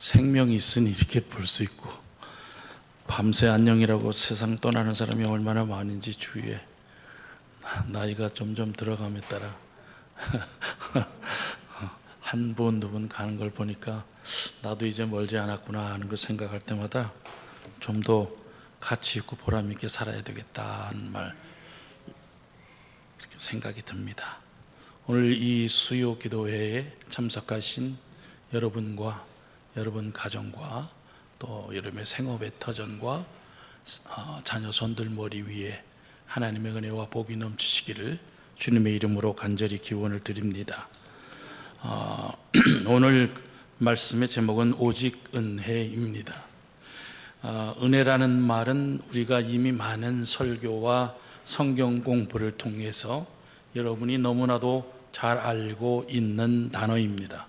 생명이 있으니 이렇게 볼 수 있고, 밤새 안녕이라고 세상 떠나는 사람이 얼마나 많은지 주위에 나이가 점점 들어감에 따라 한 분, 두 분 가는 걸 보니까 나도 이제 멀지 않았구나 하는 걸 생각할 때마다 좀 더 가치 있고 보람 있게 살아야 되겠다는 말, 이렇게 생각이 듭니다. 오늘 이 수요 기도회에 참석하신 여러분과 여러분 가정과 또 여러분의 생업의 터전과 자녀 손들 머리 위에 하나님의 은혜와 복이 넘치시기를 주님의 이름으로 간절히 기원을 드립니다. 오늘 말씀의 제목은 오직 은혜입니다. 은혜라는 말은 우리가 이미 많은 설교와 성경 공부를 통해서 여러분이 너무나도 잘 알고 있는 단어입니다.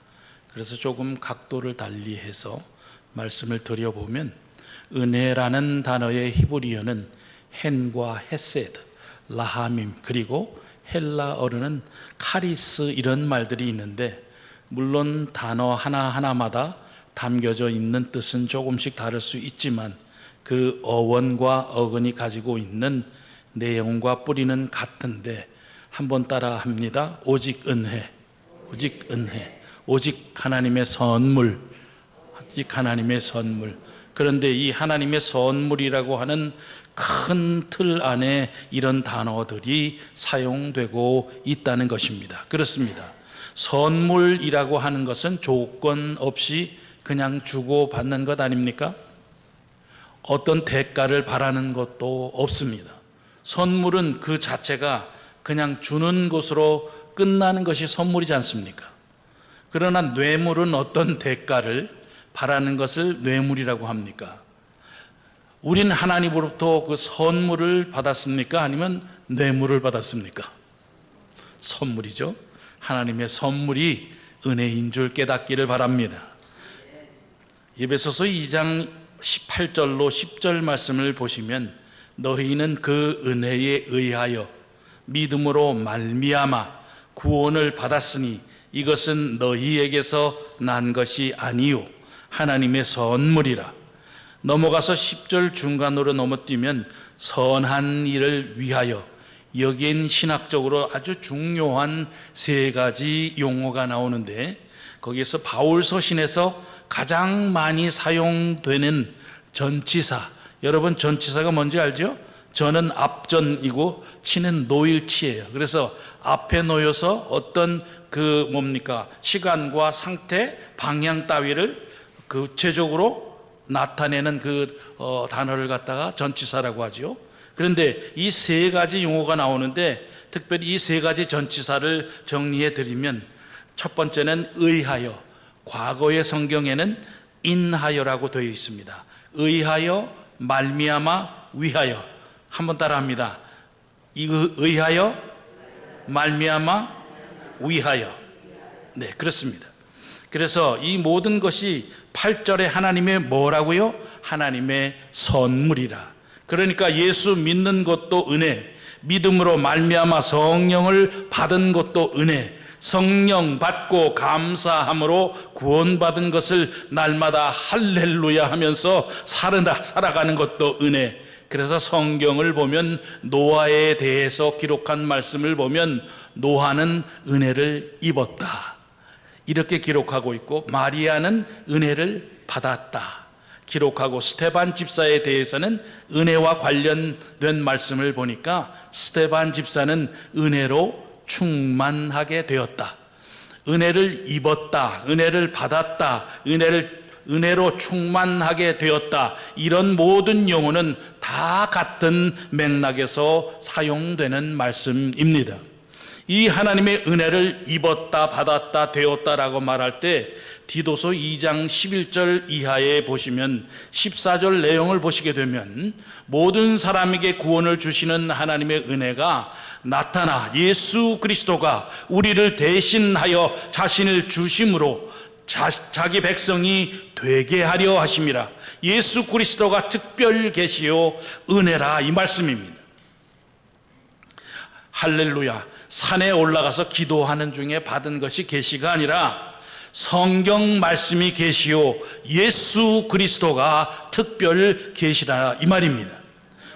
그래서 조금 각도를 달리해서 말씀을 드려보면, 은혜라는 단어의 히브리어는 헨과 헤세드, 라하밈, 그리고 헬라어로는 카리스, 이런 말들이 있는데, 물론 단어 하나하나마다 담겨져 있는 뜻은 조금씩 다를 수 있지만 그 어원과 어근이 가지고 있는 내용과 뿌리는 같은데, 한번 따라 합니다. 오직 은혜, 오직 은혜, 오직 하나님의 선물, 오직 하나님의 선물. 그런데 이 하나님의 선물이라고 하는 큰 틀 안에 이런 단어들이 사용되고 있다는 것입니다. 그렇습니다. 선물이라고 하는 것은 조건 없이 그냥 주고받는 것 아닙니까? 어떤 대가를 바라는 것도 없습니다. 선물은 그 자체가 그냥 주는 것으로 끝나는 것이 선물이지 않습니까? 그러나 뇌물은 어떤 대가를 바라는 것을 뇌물이라고 합니까? 우린 하나님으로부터 그 선물을 받았습니까? 아니면 뇌물을 받았습니까? 선물이죠. 하나님의 선물이 은혜인 줄 깨닫기를 바랍니다. 에베소서 2장 18절로 10절 말씀을 보시면, 너희는 그 은혜에 의하여 믿음으로 말미암아 구원을 받았으니 이것은 너희에게서 난 것이 아니요 하나님의 선물이라. 넘어가서 10절 중간으로 넘어뛰면 선한 일을 위하여, 여기엔 신학적으로 아주 중요한 세 가지 용어가 나오는데, 거기에서 바울 서신에서 가장 많이 사용되는 전치사, 여러분 전치사가 뭔지 알죠? 전은 앞전이고 치는 노일치예요. 그래서 앞에 놓여서 어떤 시간과 상태, 방향 따위를 구체적으로 나타내는 단어를 갖다가 전치사라고 하죠. 그런데 이 세 가지 용어가 나오는데, 특별히 이 세 가지 전치사를 정리해 드리면, 첫 번째는 의하여, 과거의 성경에는 인하여라고 되어 있습니다. 의하여, 말미암아, 위하여. 한번 따라합니다. 의하여, 말미암아, 위하여. 네, 그렇습니다. 그래서 이 모든 것이 8절에 하나님의 뭐라고요? 하나님의 선물이라. 그러니까 예수 믿는 것도 은혜, 믿음으로 말미암아 성령을 받은 것도 은혜, 성령 받고 감사함으로 구원받은 것을 날마다 할렐루야 하면서 살아가는 것도 은혜. 그래서 성경을 보면 노아에 대해서 기록한 말씀을 보면 노아는 은혜를 입었다, 이렇게 기록하고 있고, 마리아는 은혜를 받았다 기록하고, 스데반 집사에 대해서는 은혜와 관련된 말씀을 보니까 스데반 집사는 은혜로 충만하게 되었다, 은혜를 입었다, 은혜를 받았다, 은혜로 충만하게 되었다, 이런 모든 용어는 다 같은 맥락에서 사용되는 말씀입니다. 이 하나님의 은혜를 입었다, 받았다, 되었다라고 말할 때 디도서 2장 11절 이하에 보시면 14절 내용을 보시게 되면, 모든 사람에게 구원을 주시는 하나님의 은혜가 나타나 예수 그리스도가 우리를 대신하여 자신을 주심으로 자기 백성이 되게 하려 하심이라. 예수 그리스도가 특별 계시요 은혜라, 이 말씀입니다. 할렐루야. 산에 올라가서 기도하는 중에 받은 것이 계시가 아니라 성경 말씀이 계시요 예수 그리스도가 특별 계시라 이 말입니다.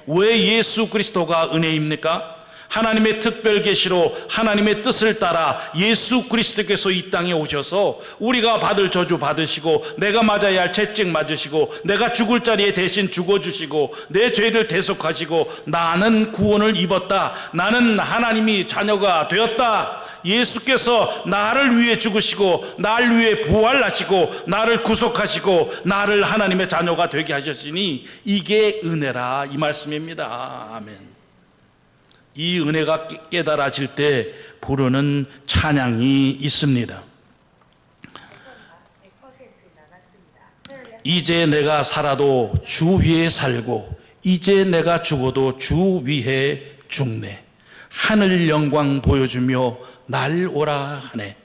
왜 예수 그리스도가 은혜입니까? 하나님의 특별 계시로 하나님의 뜻을 따라 예수 그리스도께서 이 땅에 오셔서 우리가 받을 저주 받으시고 내가 맞아야 할 채찍 맞으시고 내가 죽을 자리에 대신 죽어주시고 내 죄를 대속하시고 나는 구원을 입었다, 나는 하나님이 자녀가 되었다, 예수께서 나를 위해 죽으시고 나를 위해 부활하시고 나를 구속하시고 나를 하나님의 자녀가 되게 하셨으니 이게 은혜라 이 말씀입니다. 아멘. 이 은혜가 깨달아질 때 부르는 찬양이 있습니다. 이제 내가 살아도 주 위에 살고 이제 내가 죽어도 주 위에 죽네. 하늘 영광 보여주며 날 오라 하네.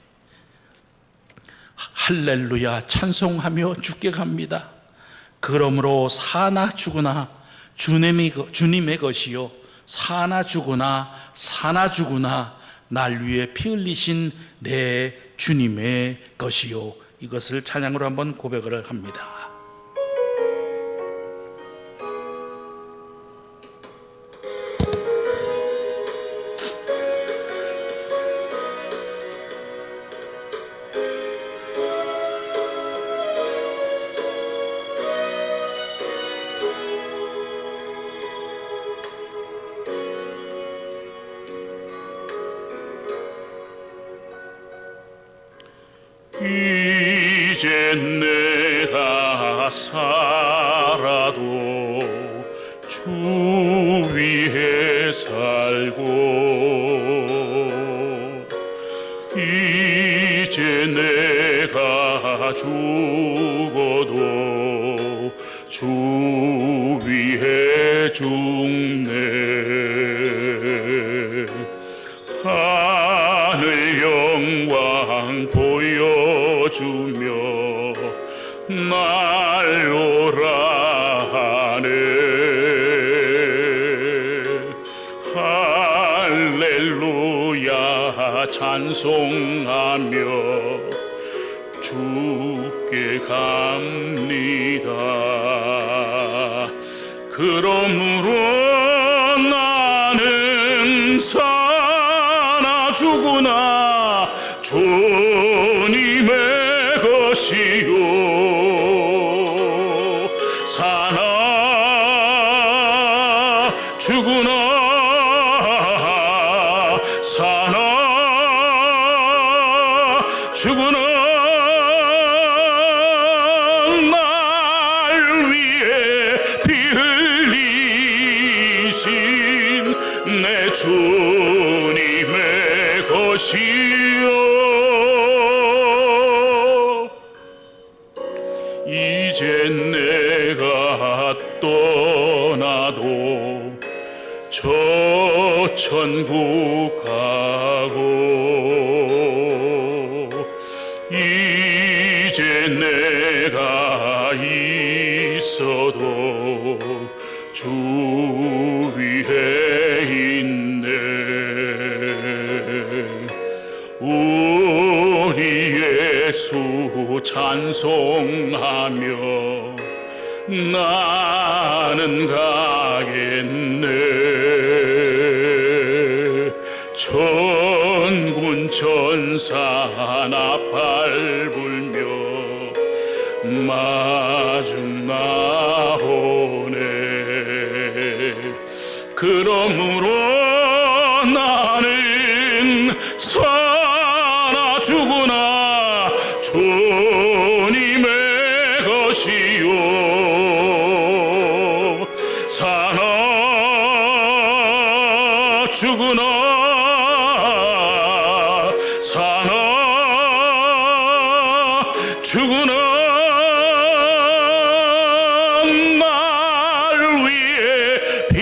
할렐루야 찬송하며 주께 갑니다. 그러므로 사나 죽으나 주님의 것이요 사나 죽으나 사나 죽으나 날 위해 피 흘리신 내 주님의 것이요. 이것을 찬양으로 한번 고백을 합니다. 이제 내가 살아도 주 위에 살고 이제 내가 죽어도 주 위에 죽네. 하늘 영광 보여주며 날 오라 하네. 할렐루야 찬송하며 주께 갑니다. 그러므로 나는 사나 죽으나 주님의 것이요 사나 죽으나 사나 죽으나 날 위해 피 흘리신 내 주님의 것이요 이제 내가 떠나도 저 천국 가고 이제 내가 있어도 주 위에 있네. 우리 예수 찬송하며 나는 가겠네. 천군 천사 나팔 불며 마중 나오네. 그러므로 나는 사나 죽으나 주님의 것이요 사나 죽으나 사나 죽으나 날 위해 피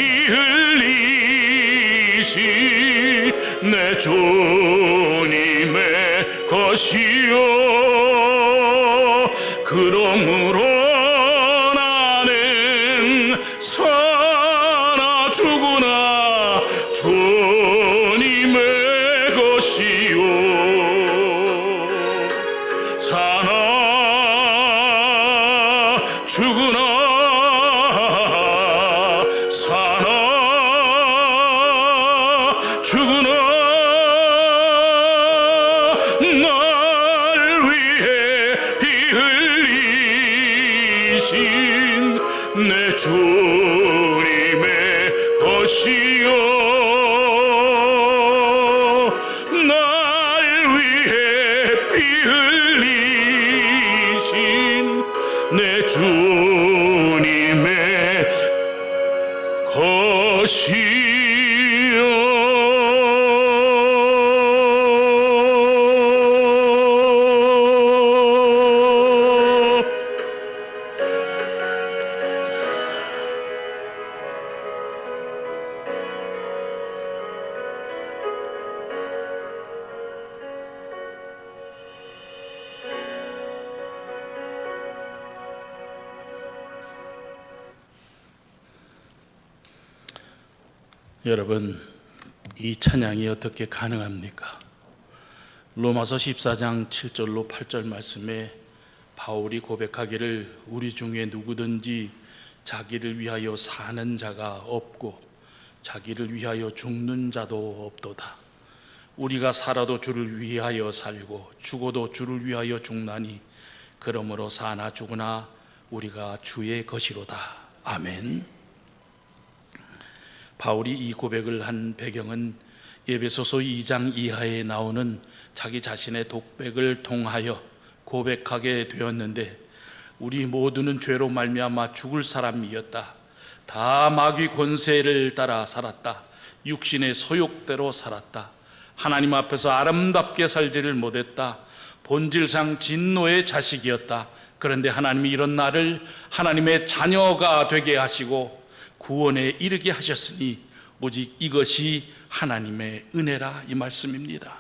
흘리신 내 주님의 것이요 그러므로 나는 사나 죽으나 주님의 것이요 죽으나 사나 죽으나 날 위해 피 흘리신 내 주님의 것이요 날 위해 피 흘리신 내 주님의 것이요. 여러분, 이 찬양이 어떻게 가능합니까? 로마서 14장 7절로 8절 말씀에 바울이 고백하기를 우리 중에 누구든지 자기를 위하여 사는 자가 없고 자기를 위하여 죽는 자도 없도다. 우리가 살아도 주를 위하여 살고 죽어도 주를 위하여 죽나니 그러므로 사나 죽으나 우리가 주의 것이로다. 아멘. 바울이 이 고백을 한 배경은 에베소서 2장 이하에 나오는 자기 자신의 독백을 통하여 고백하게 되었는데, 우리 모두는 죄로 말미암아 죽을 사람이었다. 다 마귀 권세를 따라 살았다. 육신의 소욕대로 살았다. 하나님 앞에서 아름답게 살지를 못했다. 본질상 진노의 자식이었다. 그런데 하나님이 이런 나를 하나님의 자녀가 되게 하시고 구원에 이르게 하셨으니 오직 이것이 하나님의 은혜라, 이 말씀입니다.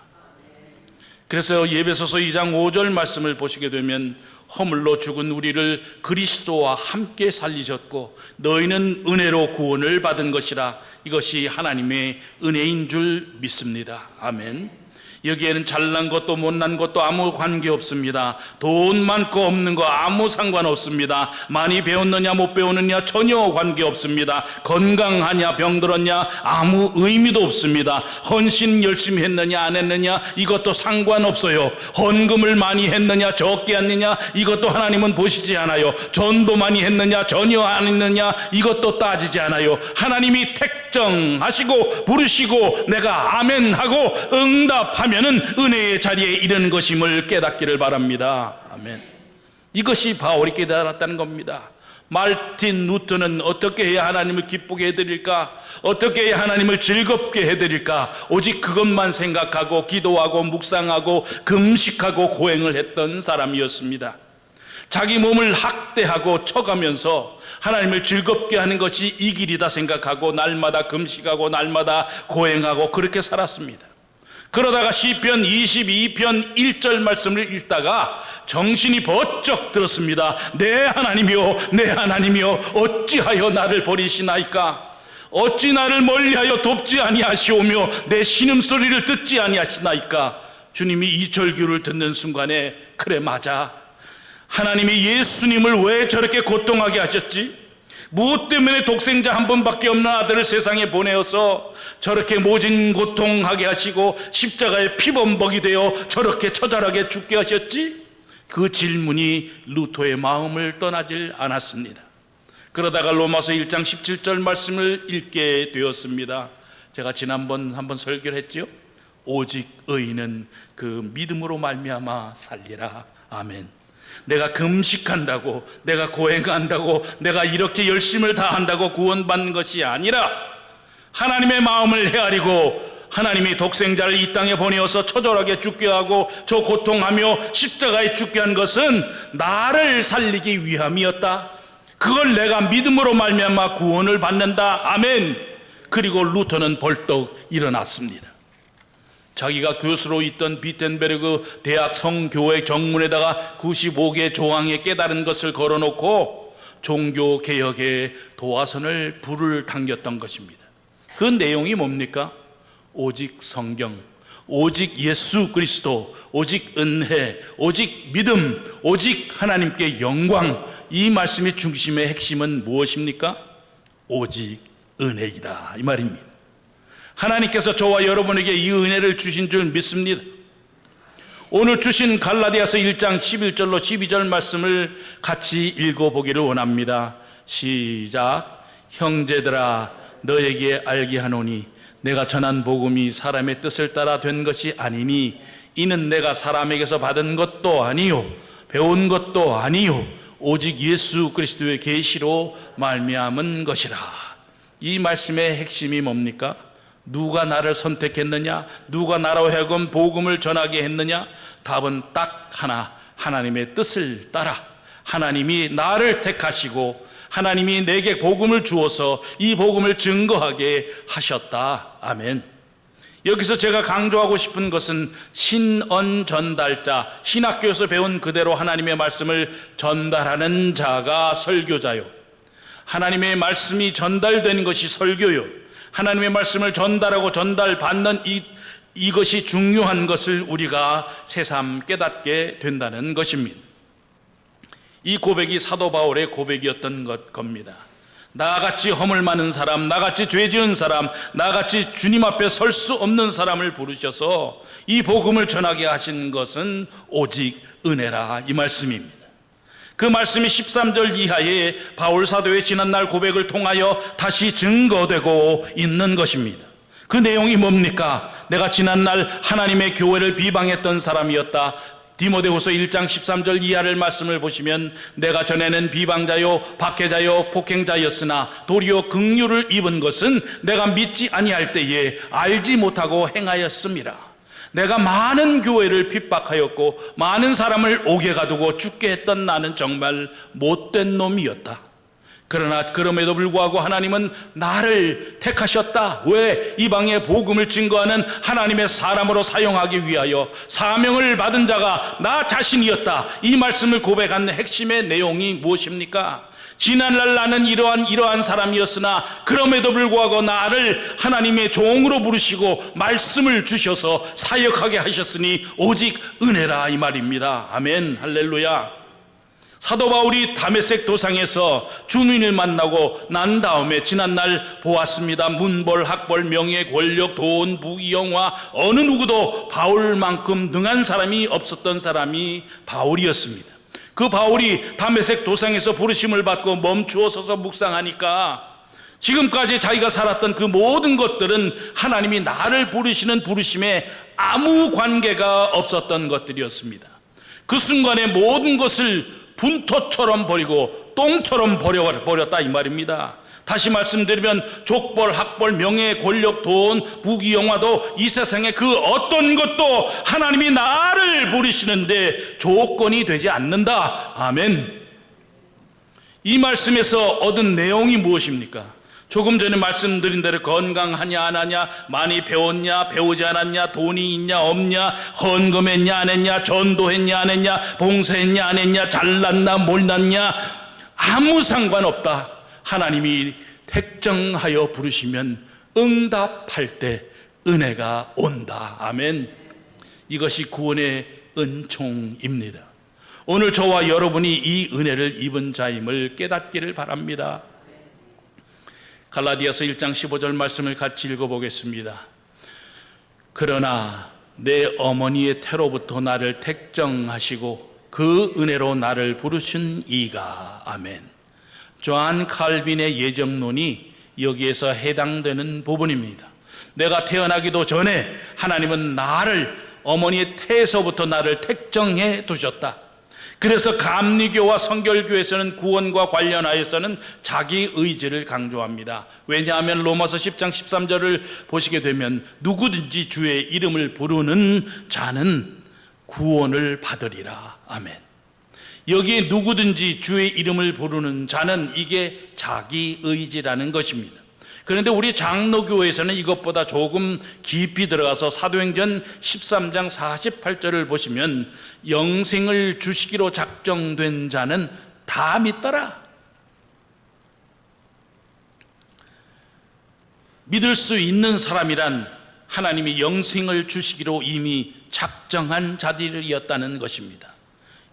그래서 에베소서 2장 5절 말씀을 보시게 되면 허물로 죽은 우리를 그리스도와 함께 살리셨고 너희는 은혜로 구원을 받은 것이라. 이것이 하나님의 은혜인 줄 믿습니다. 아멘. 여기에는 잘난 것도 못난 것도 아무 관계 없습니다. 돈 많고 없는 거 아무 상관없습니다. 많이 배웠느냐 못 배웠느냐 전혀 관계 없습니다. 건강하냐 병들었냐 아무 의미도 없습니다. 헌신 열심히 했느냐 안 했느냐 이것도 상관없어요. 헌금을 많이 했느냐 적게 했느냐 이것도 하나님은 보시지 않아요. 전도 많이 했느냐 전혀 안 했느냐 이것도 따지지 않아요. 하나님이 택정하시고 부르시고 내가 아멘 하고 응답하면은 은혜의 자리에 이르는 것임을 깨닫기를 바랍니다. 아멘. 이것이 바울이 깨달았다는 겁니다. 말틴 루터는 어떻게 해야 하나님을 기쁘게 해드릴까? 어떻게 해야 하나님을 즐겁게 해드릴까? 오직 그것만 생각하고 기도하고 묵상하고 금식하고 고행을 했던 사람이었습니다. 자기 몸을 학대하고 쳐가면서 하나님을 즐겁게 하는 것이 이 길이다 생각하고 날마다 금식하고 날마다 고행하고 그렇게 살았습니다. 그러다가 시편 22편 1절 말씀을 읽다가 정신이 번쩍 들었습니다. 내 하나님이여 내 하나님이여 어찌하여 나를 버리시나이까? 어찌 나를 멀리하여 돕지 아니하시오며 내 신음소리를 듣지 아니하시나이까? 주님이 이 절규를 듣는 순간에 그래 맞아, 하나님이 예수님을 왜 저렇게 고통하게 하셨지? 무엇 때문에 독생자 한 분밖에 없는 아들을 세상에 보내어서 저렇게 모진 고통하게 하시고 십자가에 피범벅이 되어 저렇게 처절하게 죽게 하셨지? 그 질문이 루터의 마음을 떠나질 않았습니다. 그러다가 로마서 1장 17절 말씀을 읽게 되었습니다. 제가 지난번 한번 설교를 했죠. 오직 의인은 그 믿음으로 말미암아 살리라. 아멘. 내가 금식한다고, 내가 고행한다고, 내가 이렇게 열심을 다한다고 구원받는 것이 아니라 하나님의 마음을 헤아리고 하나님이 독생자를 이 땅에 보내어서 처절하게 죽게 하고 저 고통하며 십자가에 죽게 한 것은 나를 살리기 위함이었다. 그걸 내가 믿음으로 말미암아 구원을 받는다. 아멘. 그리고 루터는 벌떡 일어났습니다. 자기가 교수로 있던 비텐베르그 대학 성교회 정문에다가 95개 조항에 깨달은 것을 걸어놓고 종교개혁의 도화선을 불을 당겼던 것입니다. 그 내용이 뭡니까? 오직 성경, 오직 예수 그리스도, 오직 은혜, 오직 믿음, 오직 하나님께 영광. 이 말씀의 중심의 핵심은 무엇입니까? 오직 은혜이다, 이 말입니다. 하나님께서 저와 여러분에게 이 은혜를 주신 줄 믿습니다. 오늘 주신 갈라디아서 1장 11절로 12절 말씀을 같이 읽어보기를 원합니다. 시작. 형제들아, 너에게 알게 하노니 내가 전한 복음이 사람의 뜻을 따라 된 것이 아니니 이는 내가 사람에게서 받은 것도 아니요 배운 것도 아니요 오직 예수 그리스도의 계시로 말미암은 것이라. 이 말씀의 핵심이 뭡니까? 누가 나를 선택했느냐? 누가 나로 하여금 복음을 전하게 했느냐? 답은 딱 하나, 하나님의 뜻을 따라 하나님이 나를 택하시고 하나님이 내게 복음을 주어서 이 복음을 증거하게 하셨다. 아멘. 여기서 제가 강조하고 싶은 것은 신언 전달자, 신학교에서 배운 그대로 하나님의 말씀을 전달하는 자가 설교자요, 하나님의 말씀이 전달되는 것이 설교요, 하나님의 말씀을 전달하고 전달받는 이것이 중요한 것을 우리가 새삼 깨닫게 된다는 것입니다. 이 고백이 사도 바울의 고백이었던 겁니다. 나같이 허물 많은 사람, 나같이 죄 지은 사람, 나같이 주님 앞에 설 수 없는 사람을 부르셔서 이 복음을 전하게 하신 것은 오직 은혜라, 이 말씀입니다. 그 말씀이 13절 이하에 바울 사도의 지난날 고백을 통하여 다시 증거되고 있는 것입니다. 그 내용이 뭡니까? 내가 지난날 하나님의 교회를 비방했던 사람이었다. 디모데후서 1장 13절 이하를 말씀을 보시면 내가 전에는 비방자요 박해자요 폭행자였으나 도리어 긍휼을 입은 것은 내가 믿지 아니할 때에 알지 못하고 행하였음이라. 내가 많은 교회를 핍박하였고 많은 사람을 옥에 가두고 죽게 했던 나는 정말 못된 놈이었다. 그러나 그럼에도 불구하고 하나님은 나를 택하셨다. 왜? 이방의 복음을 증거하는 하나님의 사람으로 사용하기 위하여 사명을 받은 자가 나 자신이었다. 이 말씀을 고백한 핵심의 내용이 무엇입니까? 지난날 나는 이러한 사람이었으나 그럼에도 불구하고 나를 하나님의 종으로 부르시고 말씀을 주셔서 사역하게 하셨으니 오직 은혜라, 이 말입니다. 아멘, 할렐루야. 사도 바울이 다메섹 도상에서 주님을 만나고 난 다음에 지난날 보았습니다. 문벌, 학벌, 명예, 권력, 돈, 부귀, 영화, 어느 누구도 바울만큼 능한 사람이 없었던 사람이 바울이었습니다. 그 바울이 다메섹 도상에서 부르심을 받고 멈추어 서서 묵상하니까 지금까지 자기가 살았던 그 모든 것들은 하나님이 나를 부르시는 부르심에 아무 관계가 없었던 것들이었습니다. 그 순간에 모든 것을 분토처럼 버리고 똥처럼 버렸다, 이 말입니다. 다시 말씀드리면 족벌, 학벌, 명예, 권력, 돈, 부귀, 영화도 이 세상에 그 어떤 것도 하나님이 나를 부르시는데 조건이 되지 않는다. 아멘. 이 말씀에서 얻은 내용이 무엇입니까? 조금 전에 말씀드린 대로 건강하냐 안 하냐, 많이 배웠냐 배우지 않았냐, 돈이 있냐 없냐, 헌금했냐 안 했냐, 전도했냐 안 했냐, 봉사했냐 안 했냐, 잘났나 몰랐냐, 아무 상관없다. 하나님이 택정하여 부르시면 응답할 때 은혜가 온다. 아멘. 이것이 구원의 은총입니다. 오늘 저와 여러분이 이 은혜를 입은 자임을 깨닫기를 바랍니다. 갈라디아서 1장 15절 말씀을 같이 읽어보겠습니다. 그러나 내 어머니의 태로부터 나를 택정하시고 그 은혜로 나를 부르신 이가. 아멘. 존 칼빈의 예정론이 여기에서 해당되는 부분입니다. 내가 태어나기도 전에 하나님은 나를 어머니의 태에서부터 나를 택정해 두셨다. 그래서 감리교와 성결교에서는 구원과 관련하여서는 자기 의지를 강조합니다. 왜냐하면 로마서 10장 13절을 보시게 되면 누구든지 주의 이름을 부르는 자는 구원을 받으리라. 아멘. 여기에 누구든지 주의 이름을 부르는 자는 이게 자기 의지라는 것입니다. 그런데 우리 장로교회에서는 이것보다 조금 깊이 들어가서 사도행전 13장 48절을 보시면 영생을 주시기로 작정된 자는 다 믿더라. 믿을 수 있는 사람이란 하나님이 영생을 주시기로 이미 작정한 자들이었다는 것입니다.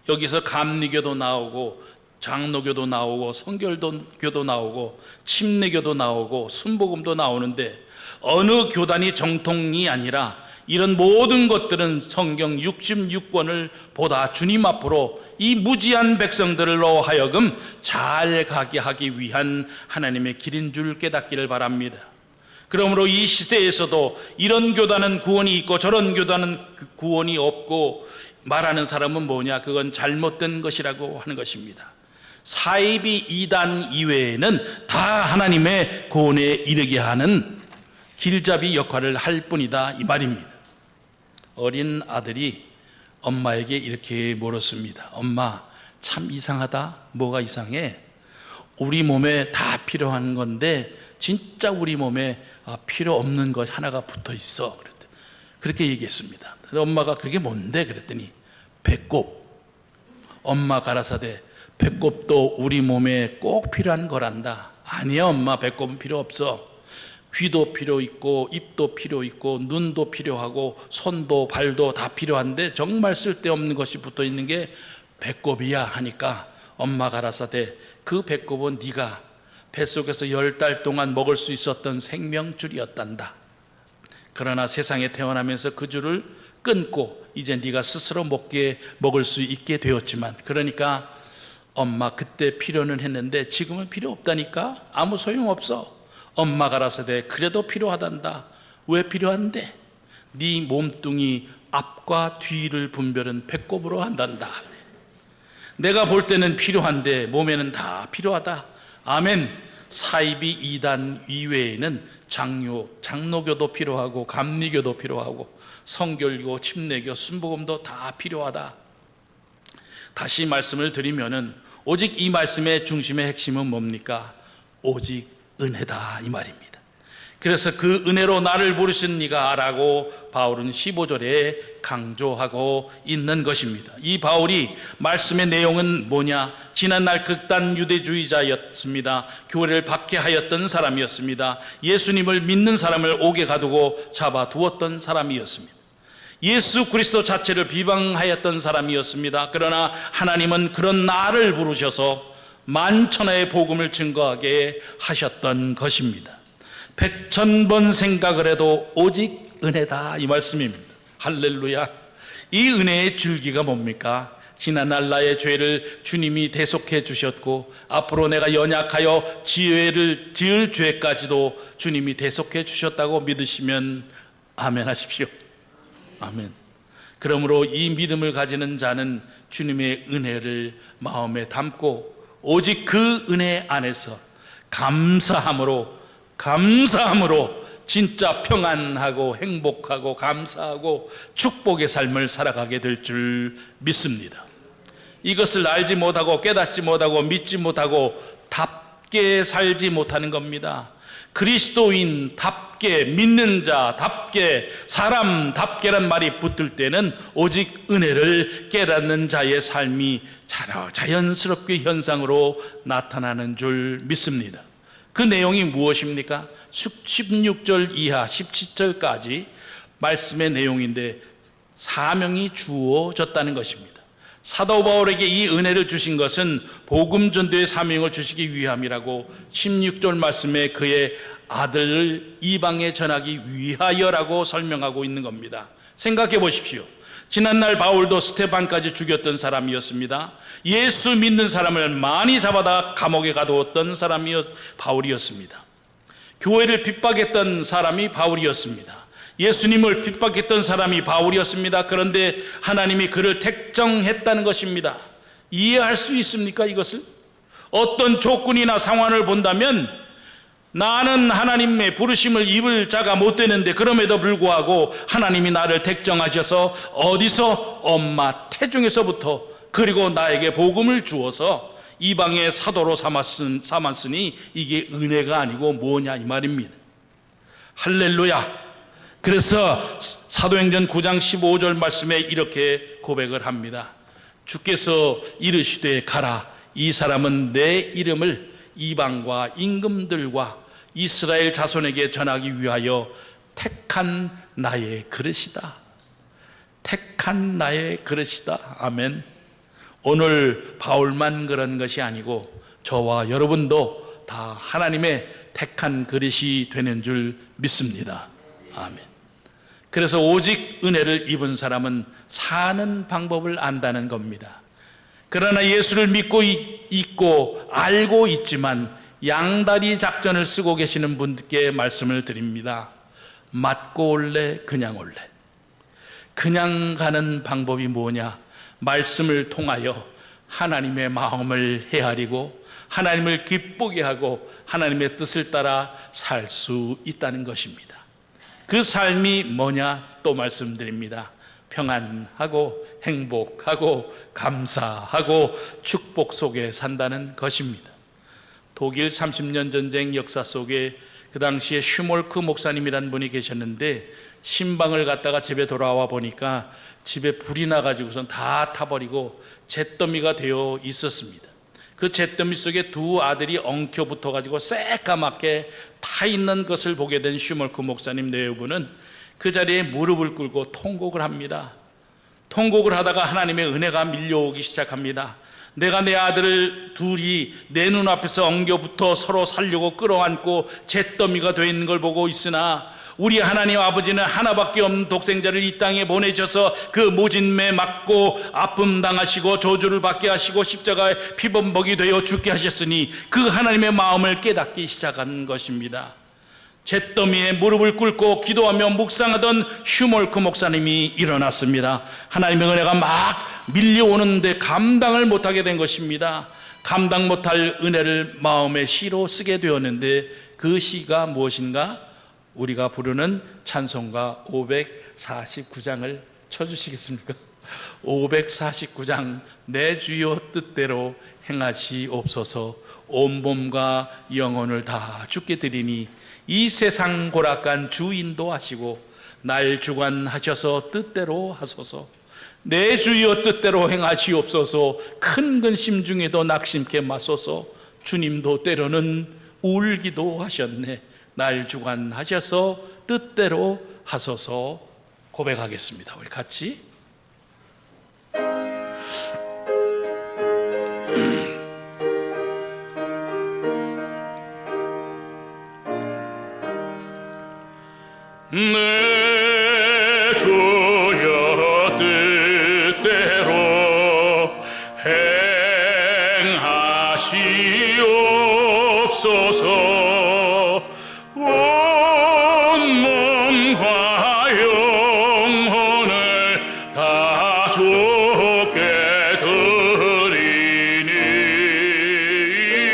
여기서 감리교도 나오고 장로교도 나오고 성결교도 나오고 침례교도 나오고 순복음도 나오는데 어느 교단이 정통이 아니라 이런 모든 것들은 성경 66권을 보다 주님 앞으로 이 무지한 백성들로 하여금 잘 가게 하기 위한 하나님의 길인 줄 깨닫기를 바랍니다. 그러므로 이 시대에서도 이런 교단은 구원이 있고 저런 교단은 구원이 없고 말하는 사람은 뭐냐? 그건 잘못된 것이라고 하는 것입니다. 사이비 이단 이외에는 다 하나님의 구원에 이르게 하는 길잡이 역할을 할 뿐이다 이 말입니다. 어린 아들이 엄마에게 이렇게 물었습니다. 엄마, 참 이상하다. 뭐가 이상해? 우리 몸에 다 필요한 건데 진짜 우리 몸에 필요 없는 것 하나가 붙어 있어. 그렇게 얘기했습니다. 엄마가 그게 뭔데? 그랬더니 배꼽. 엄마 가라사대, 배꼽도 우리 몸에 꼭 필요한 거란다. 아니야 엄마, 배꼽은 필요 없어. 귀도 필요 있고 입도 필요 있고 눈도 필요하고 손도 발도 다 필요한데 정말 쓸데없는 것이 붙어 있는 게 배꼽이야 하니까 엄마가 가라사대, 그 배꼽은 네가 뱃속에서 10달 동안 먹을 수 있었던 생명줄이었단다. 그러나 세상에 태어나면서 그 줄을 끊고 이제 네가 스스로 먹을 수 있게 되었지만, 그러니까 엄마 그때 필요는 했는데 지금은 필요 없다니까. 아무 소용없어. 엄마 가라사대, 그래도 필요하단다. 왜 필요한데? 네 몸뚱이 앞과 뒤를 분별은 배꼽으로 한단다. 내가 볼 때는 필요한데 몸에는 다 필요하다. 아멘. 사이비 이단 이외에는 장로교도 필요하고 감리교도 필요하고 성결교, 침례교, 순복음도 다 필요하다. 다시 말씀을 드리면은 오직 이 말씀의 중심의 핵심은 뭡니까? 오직 은혜다 이 말입니다. 그래서 그 은혜로 나를 부르신 이가 라고 바울은 15절에 강조하고 있는 것입니다. 이 바울이 말씀의 내용은 뭐냐? 지난날 극단 유대주의자였습니다. 교회를 박해하였던 사람이었습니다. 예수님을 믿는 사람을 옥에 가두고 잡아두었던 사람이었습니다. 예수 그리스도 자체를 비방하였던 사람이었습니다. 그러나 하나님은 그런 나를 부르셔서 만천하의 복음을 증거하게 하셨던 것입니다. 100,000번 생각을 해도 오직 은혜다 이 말씀입니다. 할렐루야. 이 은혜의 줄기가 뭡니까? 지난날 나의 죄를 주님이 대속해 주셨고 앞으로 내가 연약하여 지혜를 지을 죄까지도 주님이 대속해 주셨다고 믿으시면 아멘 하십시오. 아멘. 그러므로 이 믿음을 가지는 자는 주님의 은혜를 마음에 담고 오직 그 은혜 안에서 감사함으로 진짜 평안하고 행복하고 감사하고 축복의 삶을 살아가게 될 줄 믿습니다. 이것을 알지 못하고 깨닫지 못하고 믿지 못하고 답게 살지 못하는 겁니다. 그리스도인답게, 믿는 자답게, 사람답게란 말이 붙을 때는 오직 은혜를 깨닫는 자의 삶이 자연스럽게 현상으로 나타나는 줄 믿습니다. 그 내용이 무엇입니까? 16절 이하 17절까지 말씀의 내용인데 사명이 주어졌다는 것입니다. 사도 바울에게 이 은혜를 주신 것은 복음 전도의 사명을 주시기 위함이라고 16절 말씀에 그의 아들을 이방에 전하기 위하여라고 설명하고 있는 겁니다. 생각해 보십시오. 지난날 바울도 스테반까지 죽였던 사람이었습니다. 예수 믿는 사람을 많이 잡아다 감옥에 가두었던 사람이 바울이었습니다. 교회를 핍박했던 사람이 바울이었습니다. 예수님을 핍박했던 사람이 바울이었습니다. 그런데 하나님이 그를 택정했다는 것입니다. 이해할 수 있습니까? 이것을 어떤 조건이나 상황을 본다면 나는 하나님의 부르심을 입을 자가 못 되는데 그럼에도 불구하고 하나님이 나를 택정하셔서 어디서? 엄마 태중에서부터 그리고 나에게 복음을 주어서 이방의 사도로 삼았으니 이게 은혜가 아니고 뭐냐 이 말입니다. 할렐루야. 그래서 사도행전 9장 15절 말씀에 이렇게 고백을 합니다. 주께서 이르시되 가라. 이 사람은 내 이름을 이방과 임금들과 이스라엘 자손에게 전하기 위하여 택한 나의 그릇이다. 택한 나의 그릇이다. 아멘. 오늘 바울만 그런 것이 아니고 저와 여러분도 다 하나님의 택한 그릇이 되는 줄 믿습니다. 아멘. 그래서 오직 은혜를 입은 사람은 사는 방법을 안다는 겁니다. 그러나 예수를 믿고 있고 알고 있지만 양다리 작전을 쓰고 계시는 분께 말씀을 드립니다. 맞고 올래 그냥 올래. 그냥 가는 방법이 뭐냐? 말씀을 통하여 하나님의 마음을 헤아리고 하나님을 기쁘게 하고 하나님의 뜻을 따라 살 수 있다는 것입니다. 그 삶이 뭐냐? 또 말씀드립니다. 평안하고 행복하고 감사하고 축복 속에 산다는 것입니다. 독일 30년 전쟁 역사 속에 그 당시에 슈몰크 목사님이라는 분이 계셨는데 신방을 갔다가 집에 돌아와 보니까 집에 불이 나가지고선 다 타버리고 잿더미가 되어 있었습니다. 그 잿더미 속에 두 아들이 엉켜 붙어가지고 새까맣게 타 있는 것을 보게 된 슈몰크 목사님 내외부는 그 자리에 무릎을 꿇고 통곡을 합니다. 통곡을 하다가 하나님의 은혜가 밀려오기 시작합니다. 내가 내 아들을 둘이 내 눈앞에서 엉겨붙어 서로 살려고 끌어안고 잿더미가 되어 있는 걸 보고 있으나 우리 하나님 아버지는 하나밖에 없는 독생자를 이 땅에 보내셔서 그 모진매 맞고 아픔 당하시고 저주를 받게 하시고 십자가에 피범벅이 되어 죽게 하셨으니 그 하나님의 마음을 깨닫기 시작한 것입니다. 잿더미에 무릎을 꿇고 기도하며 묵상하던 슈몰크 목사님이 일어났습니다. 하나님의 은혜가 막 밀려오는데 감당을 못하게 된 것입니다. 감당 못할 은혜를 마음의 시로 쓰게 되었는데 그 시가 무엇인가? 우리가 부르는 찬송가 549장을 쳐주시겠습니까? 549장 내 주여 뜻대로 행하시옵소서. 온 몸과 영혼을 다 주께 드리니 이 세상 고락간 주 인도하시고 날 주관하셔서 뜻대로 하소서. 내 주여 뜻대로 행하시옵소서. 큰 근심 중에도 낙심케 마소서. 주님도 때로는 울기도 하셨네. 날 주관하셔서 뜻대로 하소서. 고백하겠습니다. 우리 같이. 내 주여 뜻대로 행하시옵소서.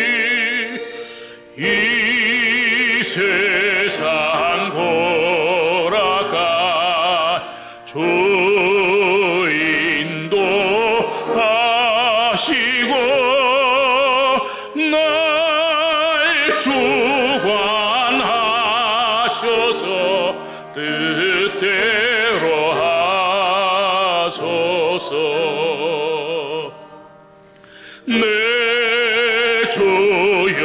온 몸과 영혼을 다 주께 드리니 이 세상 고락간 주 인도하시고 날 주관하셔서 뜻대로 하소서. 내 주여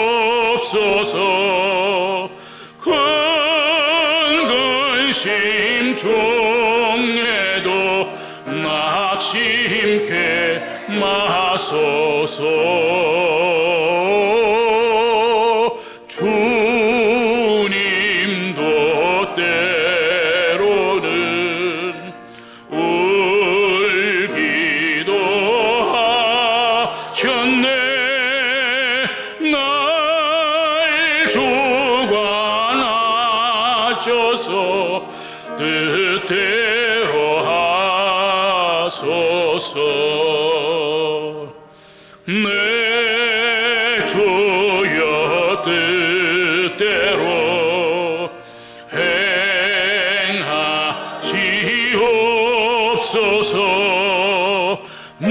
뜻대로 행하시옵소서. 큰 근심 중에도 낙심케 마소서. 주님도 때로는 울기도 하셨네. 날 주관하셔서 뜻대로 하소서. 내 주여 뜻대로 행하시옵소서. 내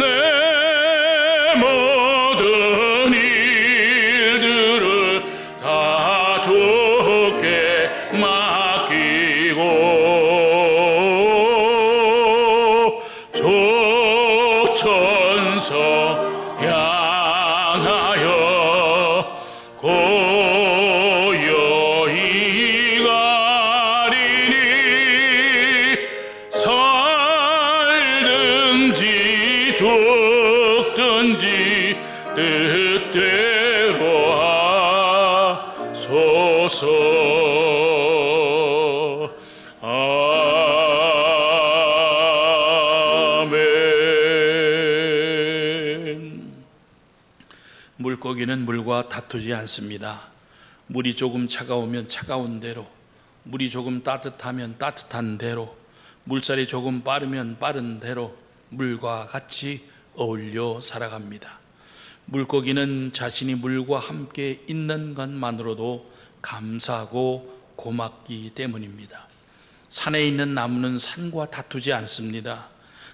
모든 일들을 다 주께 맡기고 족천성 아멘. 물고기는 물과 다투지 않습니다. 물이 조금 차가우면 차가운 대로, 물이 조금 따뜻하면 따뜻한 대로, 물살이 조금 빠르면 빠른 대로 물과 같이 어울려 살아갑니다. 물고기는 자신이 물과 함께 있는 것만으로도 감사하고 고맙기 때문입니다. 산에 있는 나무는 산과 다투지 않습니다.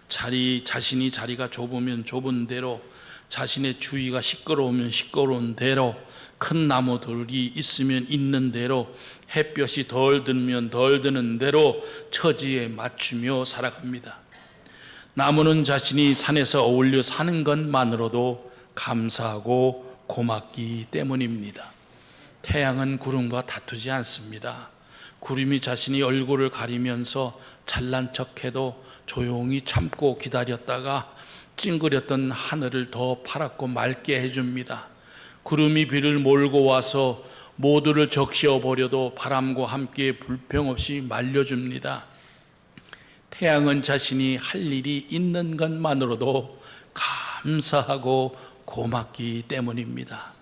자신이 자리가 좁으면 좁은 대로, 자신의 주위가 시끄러우면 시끄러운 대로, 큰 나무들이 있으면 있는 대로, 햇볕이 덜 들면 덜 드는 대로 처지에 맞추며 살아갑니다. 나무는 자신이 산에서 어울려 사는 것만으로도 감사하고 고맙기 때문입니다. 태양은 구름과 다투지 않습니다. 구름이 자신이 얼굴을 가리면서 잘난 척해도 조용히 참고 기다렸다가 찡그렸던 하늘을 더 파랗고 맑게 해줍니다. 구름이 비를 몰고 와서 모두를 적시어 버려도 바람과 함께 불평 없이 말려줍니다. 태양은 자신이 할 일이 있는 것만으로도 감사하고 고맙기 때문입니다.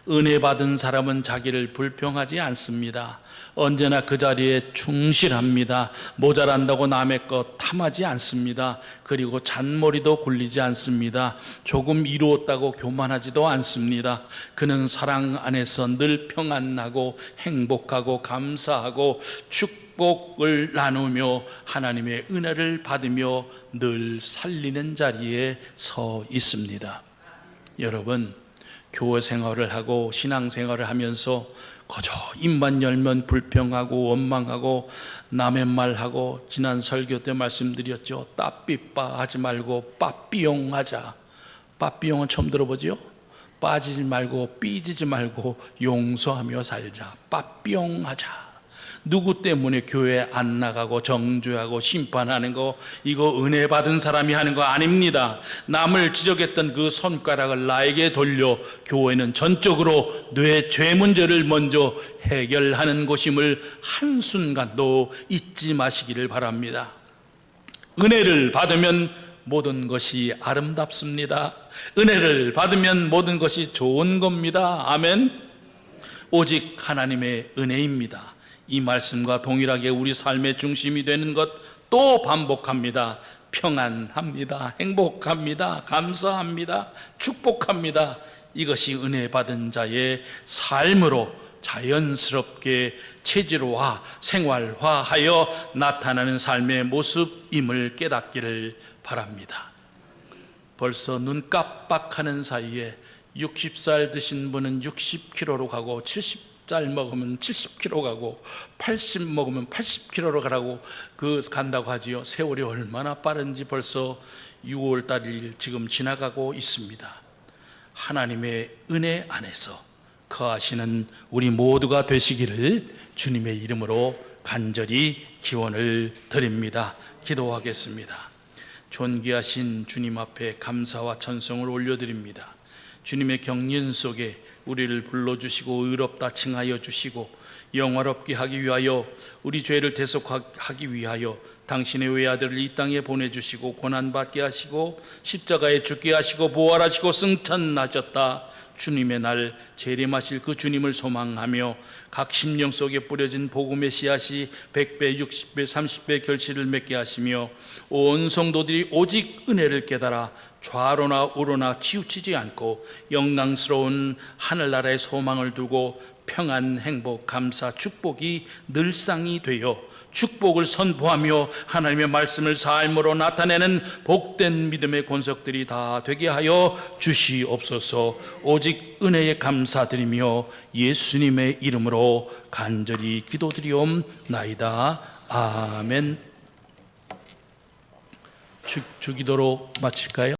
은혜 받은 사람은 자기를 불평하지 않습니다. 언제나 그 자리에 충실합니다. 모자란다고 남의 것 탐하지 않습니다. 그리고 잔머리도 굴리지 않습니다. 조금 이루었다고 교만하지도 않습니다. 그는 사랑 안에서 늘 평안하고 행복하고 감사하고 축복을 나누며 하나님의 은혜를 받으며 늘 살리는 자리에 서 있습니다. 여러분, 교회 생활을 하고 신앙 생활을 하면서 거저 입만 열면 불평하고 원망하고 남의 말하고, 지난 설교 때 말씀드렸죠. 따삐빠 하지 말고 빠삐용 하자. 빠삐용은 처음 들어보죠? 빠지지 말고 삐지지 말고 용서하며 살자. 빠삐용 하자. 누구 때문에 교회 안 나가고 정죄하고 심판하는 거, 이거 은혜 받은 사람이 하는 거 아닙니다. 남을 지적했던 그 손가락을 나에게 돌려 교회는 전적으로 뇌 죄 문제를 먼저 해결하는 곳임을 한순간도 잊지 마시기를 바랍니다. 은혜를 받으면 모든 것이 아름답습니다. 은혜를 받으면 모든 것이 좋은 겁니다. 아멘. 오직 하나님의 은혜입니다. 이 말씀과 동일하게 우리 삶의 중심이 되는 것 또 반복합니다. 평안합니다. 행복합니다. 감사합니다. 축복합니다. 이것이 은혜 받은 자의 삶으로 자연스럽게 체질화, 생활화하여 나타나는 삶의 모습임을 깨닫기를 바랍니다. 벌써 눈 깜빡하는 사이에 60살 드신 분은 60kg로 가고, 70살 먹으면 70kg 가고, 80 먹으면 80kg로 가라고 간다고 하지요. 세월이 얼마나 빠른지 벌써 6월 달일 지금 지나가고 있습니다. 하나님의 은혜 안에서 거하시는 우리 모두가 되시기를 주님의 이름으로 간절히 기원을 드립니다. 기도하겠습니다. 존귀하신 주님 앞에 감사와 찬송을 올려드립니다. 주님의 경륜 속에 우리를 불러주시고 의롭다 칭하여 주시고 영화롭게 하기 위하여, 우리 죄를 대속하기 위하여 당신의 외아들을 이 땅에 보내주시고 고난받게 하시고 십자가에 죽게 하시고 부활하시고 승천하셨다. 주님의 날 재림하실 그 주님을 소망하며 각 심령 속에 뿌려진 복음의 씨앗이 100배, 60배, 30배 결실을 맺게 하시며 온 성도들이 오직 은혜를 깨달아 좌로나 우로나 치우치지 않고 영광스러운 하늘나라의 소망을 두고 평안, 행복, 감사, 축복이 늘상이 되어 축복을 선포하며 하나님의 말씀을 삶으로 나타내는 복된 믿음의 권속들이 다 되게 하여 주시옵소서. 오직 은혜에 감사드리며 예수님의 이름으로 간절히 기도드리옵나이다. 아멘. 주기도로 마칠까요?